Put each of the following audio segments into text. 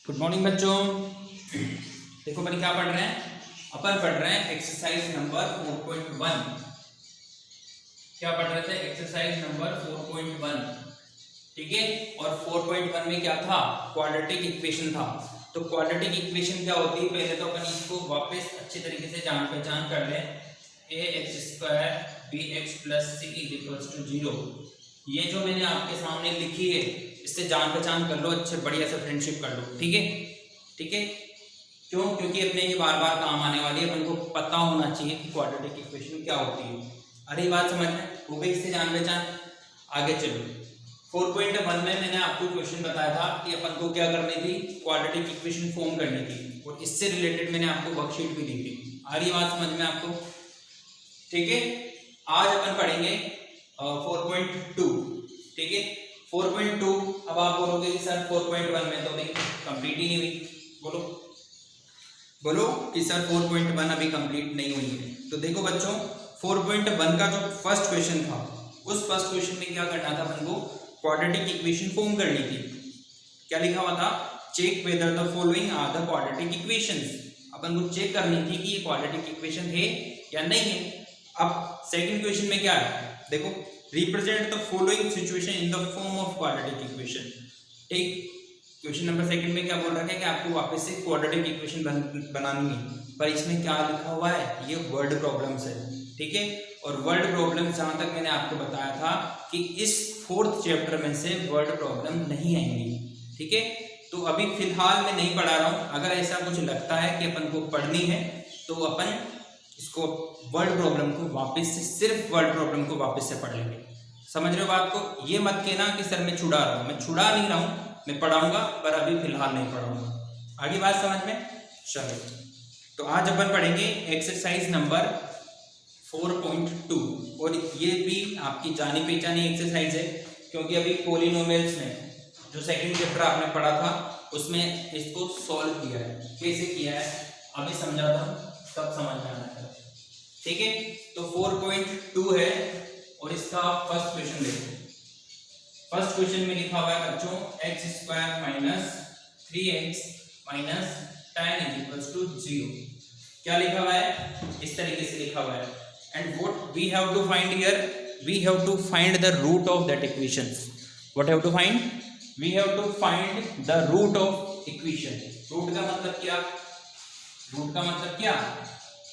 Good morning बच्चों। देखो अपन क्या पढ़ रहे हैं, अपन पढ़ रहे हैं एक्सरसाइज नंबर 4.1। क्या पढ़ रहे थे? एक्सरसाइज नंबर 4.1, ठीक है। और 4.1 में क्या था? क्वाड्रेटिक इक्वेशन था। तो क्वाड्रेटिक इक्वेशन क्या होती है, पहले तो अपन इसको वापस अच्छे तरीके से जान पहचान कर लें। ax² bx + c = 0। ये जो मैंने आपके सामने लिखी है, इससे जान पहचान कर लो, अच्छे बढ़िया से फ्रेंडशिप कर लो, ठीक है। ठीक है, क्यों? क्योंकि अपने ये बार बार काम आने वाली है, अपन को पता होना चाहिए कि क्वाड्रेटिक इक्वेशन क्या होती है। अरे बात समझ में हो गई? इससे जान पहचान। आगे चलो, 4.1 में मैंने आपको क्वेश्चन बताया था कि अपन को क्या करनी थी, क्वाड्रेटिक इक्वेशन फॉर्म करनी थी, और इससे रिलेटेड मैंने आपको वर्कशीट भी दी थी। आ रही बात समझ में आपको? ठीक है, आज अपन पढ़ेंगे 4.2, ठीक है। 4.2, अब आप बोलोगे कि सर 4.1 में तो अभी कंप्लीट ही नहीं हुई। बोलो बोलो कि सर 4.1 अभी कंप्लीट नहीं हुई है। तो देखो बच्चों, 4.1 का जो फर्स्ट क्वेश्चन था, उस फर्स्ट क्वेश्चन में क्या करना था अपन को? क्वाड्रेटिक इक्वेशन फॉर्म करनी थी। क्या लिखा हुआ था? Check whether the following are the quadratic equations. अपन को चेक करनी थी कि ये क्वाड्रेटिक इक्वेशन है या नहीं है। अब सेकंड क्वेश्चन में क्या है, देखो, represent the following situation in the form of quadratic equation. ठीक, क्वेश्चन नंबर सेकंड में क्या बोल रखा है कि आपको वापस से क्वाड्रेटिक इक्वेशन बनानी है, पर इसमें क्या लिखा हुआ है? ये वर्ड प्रॉब्लम्स है, ठीक है। और वर्ड प्रॉब्लम जहां तक मैंने आपको बताया था कि इस 4th चैप्टर में से वर्ड प्रॉब्लम नहीं आएंगी, ठीक है। तो अभी फिलहाल मैं नहीं पढ़ा रहा हूं। अगर ऐसा कुछ लगता है कि अपन को पढ़नी है तो अपन इसको वर्ड प्रॉब्लम को वापस से, सिर्फ वर्ड प्रॉब्लम को वापस से पढ़ लेंगे। समझ रहे हो बात को? ये मत कहना कि सर मैं छुड़ा रहा हूँ, मैं छुड़ा नहीं रहा हूँ, मैं पढ़ाऊंगा, पर अभी फिलहाल नहीं पढ़ाऊंगा। आगे बात समझ में? चलो, तो आज अपन पढ़ेंगे एक्सरसाइज नंबर 4.2, और ये भी आपकी जानी पहचानी एक्सरसाइज है, क्योंकि अभी पॉलिनोमियल्स में जो सेकंड चैप्टर आपने पढ़ा था उसमें इसको सॉल्व किया है। कैसे किया है अभी समझाता हूँ, तब समझ में आना है, ठीक है। तो 4.2 है, और इसका फर्स्ट क्वेश्चन देखो। फर्स्ट क्वेश्चन में लिखा हुआ है बच्चों, x² - 3x - tan = 0। क्या लिखा हुआ है? इस तरीके से लिखा हुआ है। And what we have to find here, we have to find the root of that equations. What have to find? We have to find the root of equation. Root का मतलब क्या? रूट का मतलब क्या?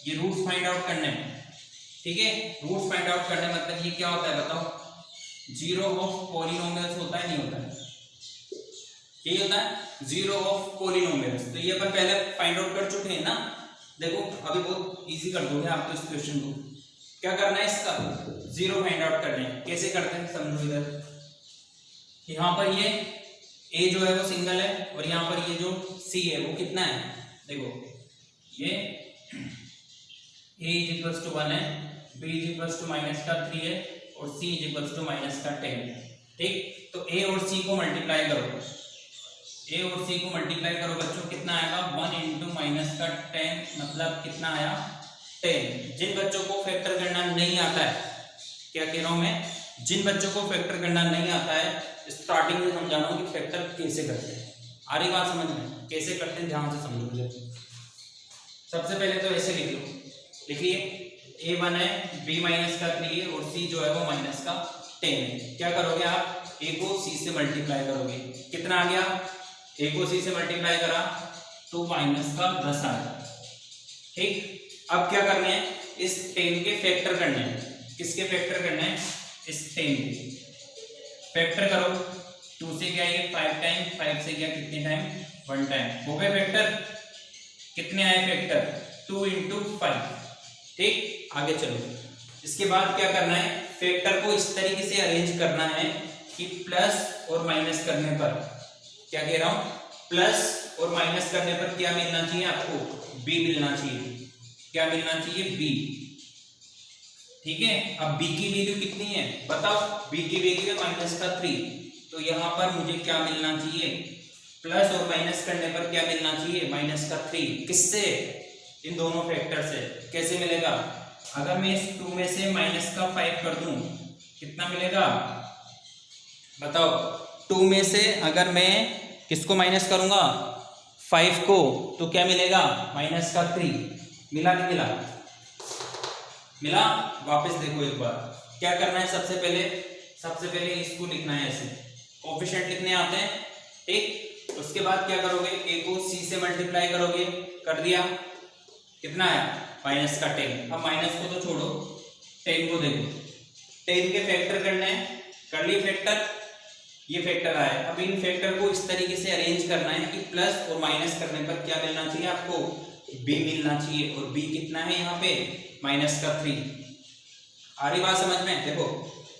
ये रूट फाइंड आउट करने हैं, ठीक है। रूट फाइंड आउट करने मतलब ये क्या होता है बताओ? जीरो ऑफ पॉलिनोमियल्स होता है, नहीं होता है? यही होता है, जीरो ऑफ पॉलिनोमियल्स। तो ये अपन पहले फाइंड आउट कर चुके हैं ना। देखो अभी बहुत इजी कर दोगे आप तो इस क्वेश्चन को। क्या करना है? इसका जीरो फाइंड आउट करना है। कैसे करते हैं समझो। इधर यहाँ पर ये a जो है वो सिंगल है, और यहाँ पर ये जो c है वो कितना है? देखो ये a = 1 है, b = -3 है, और c = -10। ठीक, तो a और c को मल्टीप्लाई करो। a और c को मल्टीप्लाई करो बच्चों, कितना आएगा? 1 × -10 मतलब कितना आया? 10। जिन बच्चों को फैक्टर करना नहीं आता है, क्या कह रहा हूं मैं, जिन बच्चों को फैक्टर करना नहीं आता है, स्टार्टिंग में समझा रहा हूं कि फैक्टर कैसे करते हैं। आ रही बात समझ में? कैसे करते हैं ध्यान से समझो। सबसे पहले तो ऐसे लिख लो, लिखिए a1 है, b -3 है, और c जो है वो -10 है। क्या करोगे आप? a को c से मल्टीप्लाई करोगे। कितना आ गया? a को c से मल्टीप्लाई करा तो -10 आया। ठीक, अब क्या करना है? इस 10 के फैक्टर करने हैं। किसके फैक्टर करने हैं? इस 10 के फैक्टर करो। 2 से क्या है? 5 टाइम, 5 से क्या कितने टाइम? 1 टाइम। हो गए फैक्टर? कितने आए फैक्टर? 2 × 5। ठीक, आगे चलो। इसके बाद क्या करना है? फैक्टर को इस तरीके से अरेंज करना है कि प्लस और माइनस करने पर, क्या कह रहा हूं, प्लस और माइनस करने पर क्या मिलना चाहिए आपको? b मिलना चाहिए। क्या मिलना चाहिए? b। ठीक है, अब b की वैल्यू कितनी है बताओ? b की वैल्यू है -3। तो यहां पर मुझे क्या मिलना चाहिए? प्लस और माइनस करने पर क्या मिलना चाहिए? -3। किससे? इन दोनों फैक्टर से। कैसे मिलेगा? अगर मैं इस 2 में से -5 कर दूं, कितना मिलेगा बताओ? 2 में से अगर मैं किसको माइनस करूंगा? 5 को तो क्या मिलेगा, -3। मिला नहीं मिला, मिला। वापस देखो एक बार, क्या करना है, सबसे पहले इसको लिखना है, ऐसे कोफिशिएंट लिखने आते हैं, ठीक। उसके बाद क्या करोगे, a को c से मल्टीप्लाई करोगे, कर दिया, कितना आया, -10। अब माइनस को तो छोड़ो, 10 को देखो, 10 के फैक्टर करने हैं, कर लिए फैक्टर, ये फैक्टर आया। अब इन फैक्टर को इस तरीके से अरेंज करना है कि प्लस और माइनस करने पर क्या मिलना चाहिए आपको, b मिलना चाहिए, और b कितना है यहाँ पे, -3। आ रही बात समझ में, देखो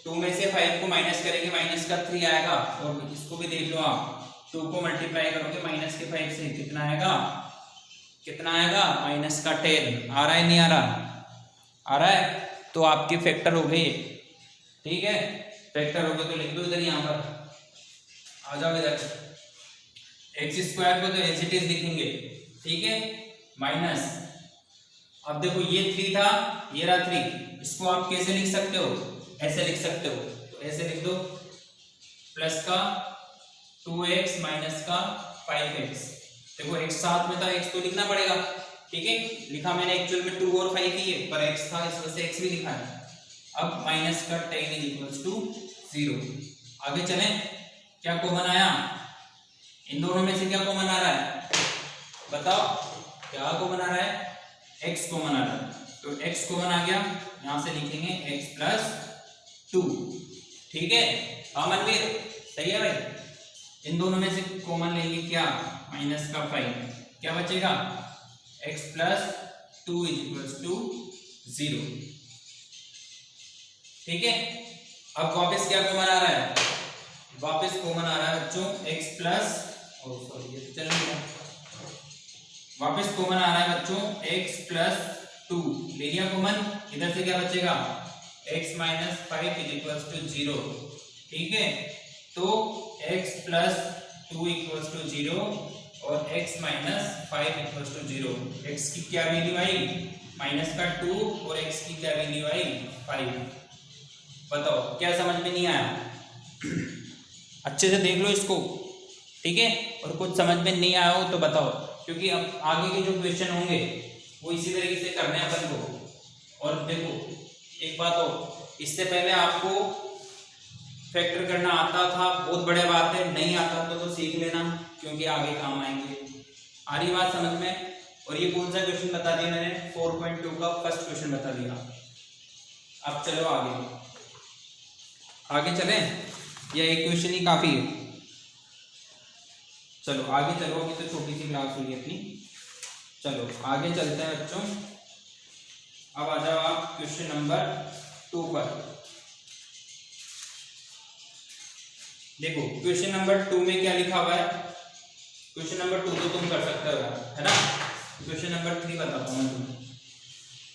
2 में से 5 को माइनस करेंगे, -3 आएगा, और इसको भी देख लो आप, 2 को मल्टीप्लाई करोगे -5 से, कितना आएगा, -10। आ रहा है नहीं आ रहा, आ रहा है, तो आपके फैक्टर हो गए, ठीक है, फैक्टर हो गए, तो लिख दो इधर, यहाँ पर आ जाओ इधर, x² को तो एज इट इज लिखेंगे, ठीक है, माइनस, अब देखो ये 3 था, ये रहा 3, इसको आप कैसे लिख सकते हो, ऐसे लिख सकते हो, तो ऐसे लिख दो, प्लस का 2x माइनस का 5x। देखो x साथ में था, x तो लिखना पड़ेगा, ठीक है, लिखा मैंने एक्चुअल में 2 और 5 ही है, पर x था इस वजह से x भी लिखा है। अब -10 = 0। आगे चलें, क्या कॉमन आया, इन दोनों में से क्या कॉमन आ रहा है, बताओ, क्या कॉमन आ रहा है, x कॉमन आ रहा है, तो x कॉमन आ गया, यहां से लिखेंगे x + 2, ठीक है। हाँ मनवीर, सही है भाई, इन दोनों में से कॉमन लेंगे क्या, -5, क्या बचेगा, x + 2 = 0, ठीक है। अब वापस क्या कॉमन आ रहा है, वापस कॉमन आ रहा है बच्चों x सॉरी ये तो चल गया, वापस कॉमन आ रहा है बच्चों x + 2, ले लिया कॉमन, इधर से क्या बचेगा, x - 5 = 0, ठीक है। तो x + 2 = 0 और x - 5 = 0, x की क्या वैल्यू आई, -2, और x की क्या वैल्यू आई, 5। बताओ क्या समझ में नहीं आया, अच्छे से देख लो इसको, ठीक है, और कुछ समझ में नहीं आया हो तो बताओ, क्योंकि अब आगे के जो क्वेश्चन होंगे वो इसी तरीके से करने हैं अपन को। और देखो एक बात हो, इससे पहले आपको फैक्टर करना आता था, बहुत बड़े बात है, नहीं आता तो सीख लेना, क्योंकि आगे काम आएंगे। आ रही बात समझ में। और ये कौन सा क्वेश्चन बता दिया मैंने, 4.2 का फर्स्ट क्वेश्चन बता दिया। अब चलो आगे चलें, या एक क्वेश्चन ही काफी है, चलो आगे चलो, अभी तो छोटी सी क्लास हुई अपनी, चलो आगे चलते हैं बच्चों। अब आ जाओ आप क्वेश्चन नंबर 2 पर। देखो क्वेश्चन नंबर 2 में क्या लिखा हुआ है, क्वेश्चन नंबर 2 तो तुम कर सकते हो, है ना। क्वेश्चन नंबर 3 बताता हूँ तुम्हें,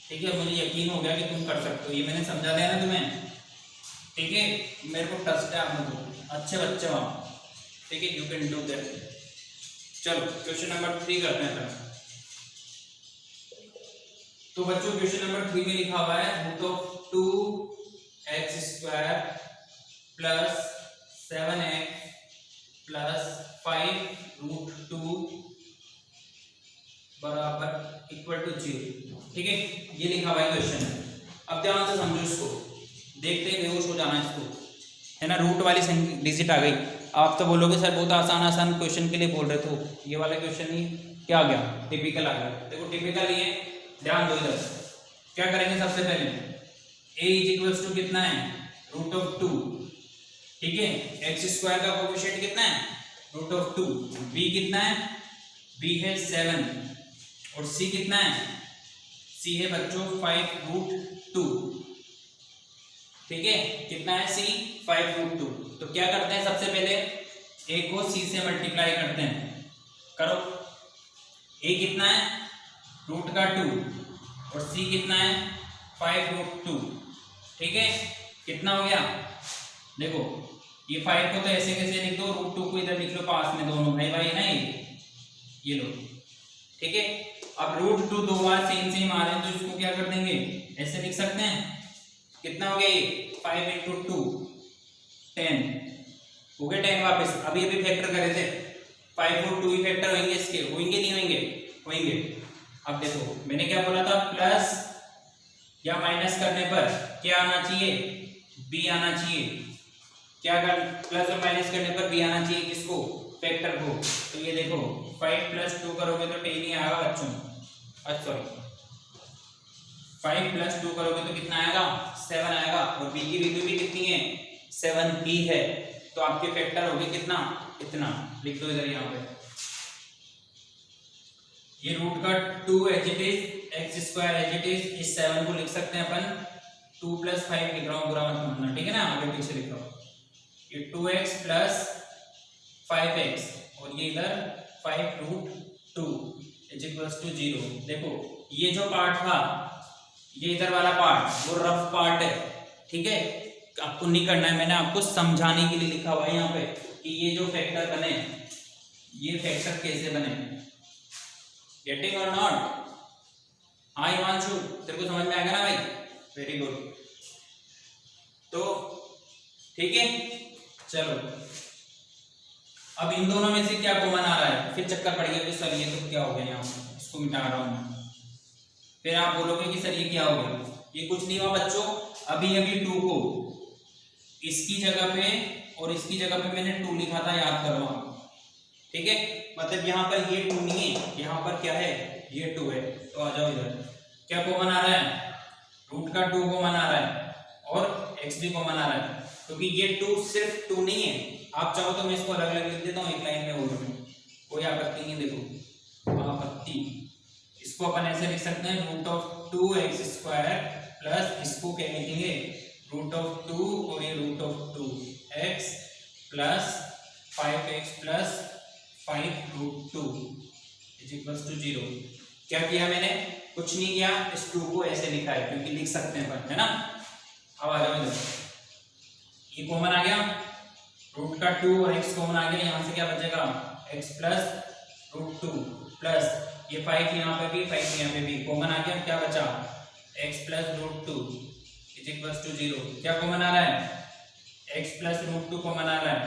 ठीक है, मुझे यकीन हो गया कि तुम कर सकते हो, ये मैंने समझा दिया ना तुम्हें, ठीक है, मेरे को ट्रस्ट है आप लोगों, अच्छे बच्चे हो, ठीक है, यू कैन डू दैट। चलो क्वेश्चन नंबर 3 करते हैं। तो बच्चों क्वेश्चन नंबर 3 में लिखा हुआ है √2x² + 7x + 5√2 = 0, ठीक है, ये लिखा हुआ है क्वेश्चन। अब ध्यान से समझो इसको, देखते ही बेहोश हो जाना इसको, है ना। रूट वाली डिजिट आ गई, आप तो बोलोगे सर बहुत आसान क्वेश्चन के लिए बोल रहे थे, ये वाला क्वेश्चन ही क्या आ गया, टिपिकल आ गया। देखो टिपिकल ये, ध्यान दो इधर, क्या करेंगे सबसे पहले, a = कितना है, √2, ठीक है, x² का कोएफिशिएंट कितना है, √2, b कितना है, b है 7, और c कितना है, c है बच्चों 5√2, ठीक है, कितना है c, 5√2। तो क्या करते हैं, सबसे पहले a को c से मल्टीप्लाई करते हैं, करो, a कितना है, √2, और c कितना है, 5√2, ठीक है, कितना हो गया, देखो ये 5 को तो ऐसे कैसे लिख दो, √2 को इधर लिख लो पास में, दोनों भाई भाई है ना ये लो, ठीक है। अब √2 दो बार सेम आ रहे हैं, तो इसको क्या कर देंगे, ऐसे लिख सकते हैं, कितना हो गया ये, 5 × 2 10 हो गया, 10 वापस, अभी फैक्टर करे थे, 5 और 2 ही फैक्टर होंगे इसके, होंगे नहीं होंगे? होंगे। अब देखो मैंने क्या बोला था, प्लस या माइनस करने पर क्या आना चाहिए? बी आना चाहिए। क्या कर, प्लस और माइनस करने पर बी आना चाहिए, किसको? फैक्टर को। तो ये देखो 5 + 2 करोगे तो 10 ही आएगा बच्चों, सॉरी 5 + 2 करोगे तो कितना आएगा? 7 आएगा। और बी की वैल्यू भी कितनी है? 7 ही है। तो आपके फैक्टर हो गए कितना? इतना। लिख दो इधर यहाँ पे, ये रूट का 2 as it is, x² as it is, इस 7 को लिख सकते हैं अपन 2 + 5 लिख रहा हूँ, बुरा मत मानना, ठीक है ना? आगे पीछे लिख रहा हूँ, ये 2x + 5x और ये इधर 5√2 = 0। देखो ये जो पार्ट था, ये इधर वाला पार्ट वो रफ पार्ट है, ठीक है? आपको नहीं करना है, मैंने आपको समझाने के लिए लिखा हुआ है यहाँ पे कि ये जो फैक्टर बने, ये फैक्टर कैसे बने। गेटिंग और नॉट? हाँ हिमांशु, तेरे को समझ में आएगा ना भाई? Very good. तो ठीक है, चलो अब इन दोनों में से क्या कॉमन आ रहा है? फिर चक्कर पड़ गया कि सर ये तो क्या हो गया, यहाँ इसको मिटा रहा हूं मैं। फिर आप बोलोगे कि सर ये क्या हो गया? ये कुछ नहीं हुआ बच्चों, अभी 2 को इसकी जगह पे और इसकी जगह पे मैंने 2 लिखा था, याद करो आप, ठीक है? मतलब यहाँ पर ये 2 नहीं है, यहाँ पर क्या है? ये 2 है। तो आ जाओ इधर, क्या कॉमन आ रहा है? रूट का 2 कॉमन आ रहा है और x भी कॉमन आ रहा है, क्योंकि ये 2 सिर्फ 2 नहीं है। आप चाहो तो मैं इसको अलग अलग लिख देता हूँ एक लाइन में, और कोई आपत्ति नहीं। देखो आपत्ति, इसको अपन ऐसे लिख सकते हैं √2x² प्लस इसको क्या लिखेंगे? √2 और ये √2x प्लस 5x प्लस 5√2 = 0। क्या किया मैंने? कुछ नहीं किया, इस 2 को ऐसे लिखा है क्योंकि लिख सकते हैं अपन, है ना? अब आ जाओ इधर, ये कॉमन आ गया, रूट का 2 और x कॉमन आ गया, यहाँ से क्या बचेगा? x + √2 प्लस ये 5 यहाँ पे भी, 5 यहाँ पे भी कॉमन आ गया, क्या बचा? x + √2 = 0। क्या कॉमन आ रहा है? x + √2 कॉमन आ रहा है।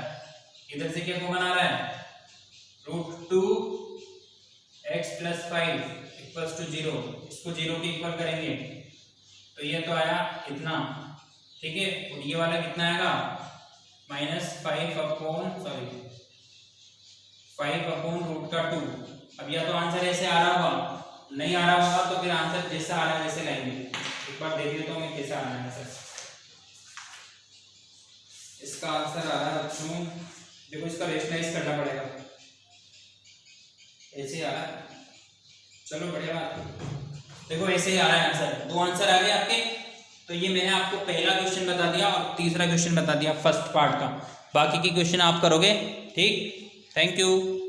इधर से क्या कॉमन आ रहा है? √2x + 5 = 0। इसको 0 के इक्वल करेंगे तो ये तो आया इतना, ठीक है? और ये वाला कितना आएगा? -5/√2। अब या तो आंसर ऐसे आ रहा होगा, नहीं आ रहा होगा तो फिर आंसर जैसा आ रहा है वैसे लाएंगे। एक बार देख लेता हूँ मैं कैसा आ रहा है आंसर। इसका आंसर आ रहा है बच्चों, देखो इसका रेशनलाइज करना पड़ेगा, ऐसे आ रहा है। चलो बढ़िया बात, देखो ऐसे ही आ रहा है आंसर। 2 आंसर आ गए आपके। तो ये मैंने आपको पहला क्वेश्चन बता दिया और तीसरा क्वेश्चन बता दिया फर्स्ट पार्ट का, बाकी के क्वेश्चन आप करोगे, ठीक? Thank you.